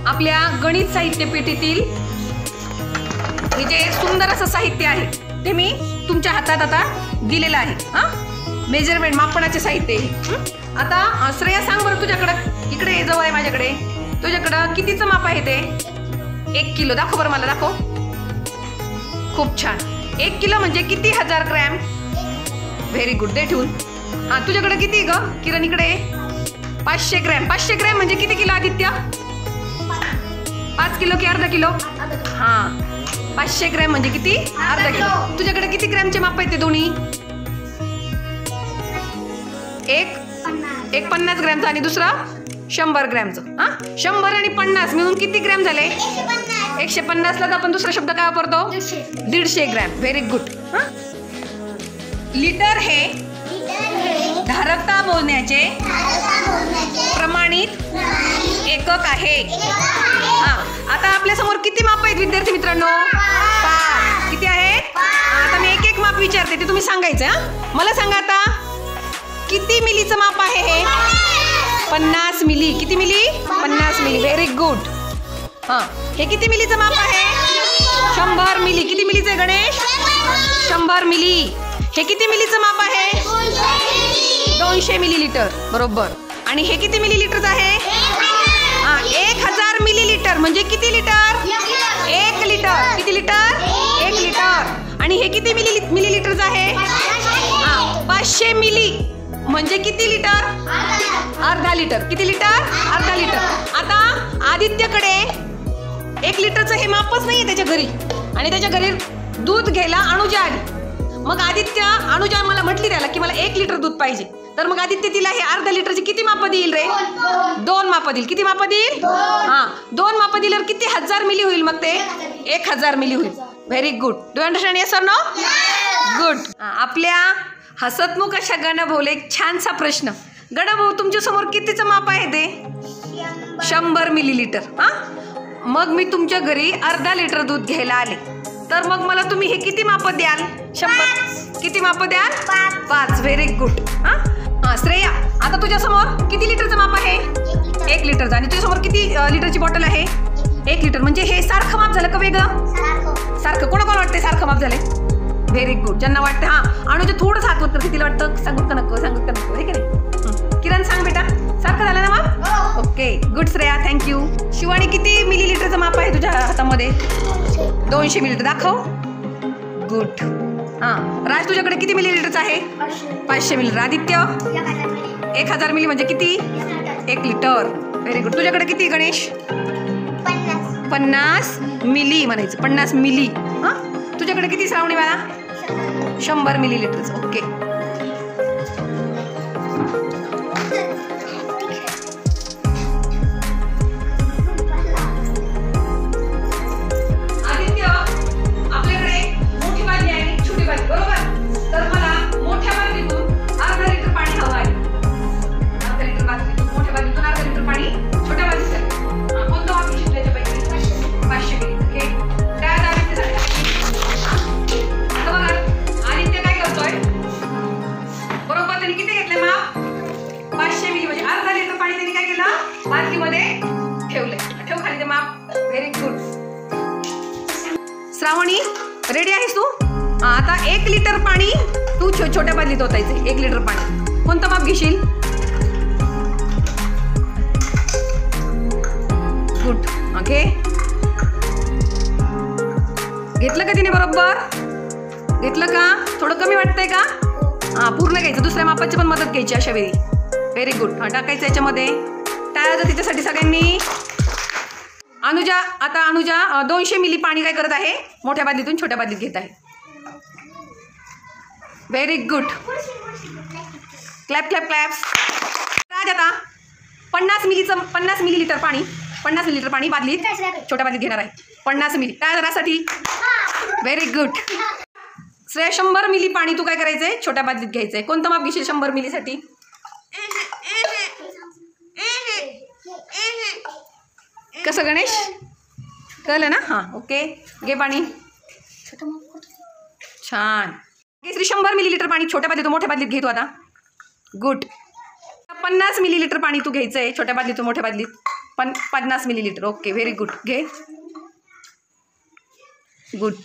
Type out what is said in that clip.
आपल्या गणित साहित्य पेटीतील हे जे सुंदर असं साहित्य आहे ते मी तुमच्या हातात आता दिलेलं आहे. मेजरमेंट मापनाचे साहित्य. आता श्रेया सांग बरं, तुझ्याकडं इकडे जवळ आहे माझ्याकडे, तुझ्याकडं कितीचं माप आहे ते? 1 किलो. दाखव बरं मला, दाखव. खूप छान. 1 किलो म्हणजे किती 1000 ग्रॅम? Very good. दे ठेवून. तुझ्याकडे किती ग किरण? इकडे 500 ग्रॅम. 500 ग्रॅम म्हणजे किती किलो आदित्य? 5 किलो की अर्धा किलो? 500 ग्रॅम म्हणजे किती? अर्धा किलो. तुझ्याकडे किती ग्रॅमचे माप आहेत ते दोन्ही? एक 50 ग्रॅमचं आणि दुसरा 100 ग्रॅमचं. 100 आणि 50 मिळून किती ग्रॅम झाले? 150ला आपण दुसरा शब्द काय वापरतो? 150 ग्रॅम. Very good. लिटर हे धारकता मोजण्याचे प्रमाणित एकक आहे. आता आपल्या समोर किती माप आहेत विद्यार्थी मित्रांनो? 5. किती आहेत? आता मी एक माप विचारते, ते तुम्ही सांगायचं. मला सांगा आता, किती मिलीचं माप आहे हे? 50 मिली. किती मिली? 50 मिली. Very good. हे किती मिलीचं माप आहे? 100 मिली. किती मिलीचं आहे गणेश? 100 मिली. हे किती मिलीचं माप आहे? 200 मिलीलिटर. बरोबर. आणि हे किती मिलीलिटरचं आहे? 1000 मिलीलिटर म्हणजे किती लिटर? 1 लिटर. किती लिटर? 1 लिटर. आणि हे किती मिलीलिटरचं आहे? 500 मिली म्हणजे किती लिटर? अर्धा लिटर. किती लिटर? अर्धा लिटर. आता आदित्यकडे 1 लिटरचं हे मापच नाहीये त्याच्या घरी, आणि त्याच्या घरी दूध घ्यायला अनुजा आली. मग अनुजा मला म्हटली त्याला की मला 1 लिटर दूध पाहिजे. तर मग आदित्य तिला हे अर्धा लिटरची किती माप देईल रे? 2 माप देईल. किती माप देईल? 2 माप दिल्यावर किती 1000 मिली होईल? मग ते 1000 मिली होईल. Very good. Do you understand? Yes or no? Good. आपल्या हसतमुख अशा गणभाऊला एक छानसा प्रश्न. गणभाऊ, तुमच्या समोर कितीचं माप आहे ते? 100 मिलीलिटर. मग मी तुमच्या घरी अर्धा लिटर दूध घ्यायला आले, तर मग मला तुम्ही हे किती माप द्याल? 100. किती माप द्याल? 5. Very good. श्रेया, आता तुझ्या समोर किती लिटरचं माप आहे? 1 लिटरचं. आणि तुझ्या समोर किती लिटरची बॉटल आहे? 1 लिटर. म्हणजे हे सारखं माप झालं का वेगळं? सारखं. कोणाकोण वाटते सारखं माप झाले? Very good. ज्यांना वाटतं. अनुजा थोडंच हात होत, कितीला वाटतं? सांगू का नको? सांगू का नको? हे की नाही? किरण सांग बेटा, सारखं झालं ना माप? Okay. Good Shreya, thank you. Shivani, किती मिलीलिटरचं माप आहे तुझ्या हातामध्ये? 200 मिलीलिटर. दाखव. गुड. राज, तुझ्याकडे किती मिलीलिटरचं आहे? 500 मिलीलिटर. आदित्य? 1000 मिली म्हणजे किती? 1 लिटर. Very good. तुझ्याकडे किती गणेश? 50 मिली म्हणायचं. 50 मिली. तुझ्याकडे किती श्रावणी बाळा? 100 मिलीलिटरचं. ओके. आदित्य, आपल्याकडे मोठी बादली आहे, छोटी बादली, बरोबर? तर मला मोठ्या बादलीतून अर्धा लिटर पाणी हवं आहे. अर्धा लिटर बादलीतून, मोठ्या बादलीतून अर्धा लिटर पाणी छोट्या बादलीसाठी. कोणतं वापरू शकतो याच्यापैकी? 500 मिली. ओके. काय आदित्य झालं? आदित्य काय करतोय? बरोबर. त्यांनी किती घेतले माप? 500 मिली म्हणजे अर्धा लिटर पाणी त्यांनी काय केलं? बादलीमध्ये ठेवलंय. ठेव खाली ते माप. Very good. श्रावणी, रेडी आहेस तू? आता 1 लिटर पाणी तू छोट्या बादलीत ओतायचं. 1 लिटर पाणी. कोणतं माप घेशील? गुड. ओके. घेतलं का तिने? बरोबर घेतलं का? थोडं कमी वाटतंय का? पूर्ण घ्यायचं. दुसऱ्या मापाची पण मदत घ्यायची अशा वेळी. Very good. टाकायचं याच्यामध्ये. टाळायचं तिच्यासाठी सगळ्यांनी. अनुजा 200 मिली पाणी काय करत आहे? मोठ्या बादलीतून छोट्या बादलीत घेत आहे. Very good. Clap clap claps. Raj, आता 50 मिलीलिटर पाणी, 50 मिलीलिटर पाणी बादलीत छोट्या बादलीत घेणार आहे. 50 मिली. काय करासाठी? Very good. श्रेया, 100 मिली पाणी तू काय करायचंय? छोट्या बादलीत घ्यायचंय. कोणतं माप घेशील 100 मिलीसाठी? कसं गणेश? कळलं ना? ओके. घे पाणी. छान. केसरी 100 मिलीलिटर पाणी छोट्या बादलीतून मोठ्या बादलीत घेतो आता. गुड. 50 मिलीलिटर पाणी तू घ्यायचंय छोट्या बादलीतून मोठ्या बादलीत. 50 मिलीलिटर. Okay, very good. घे. गुड.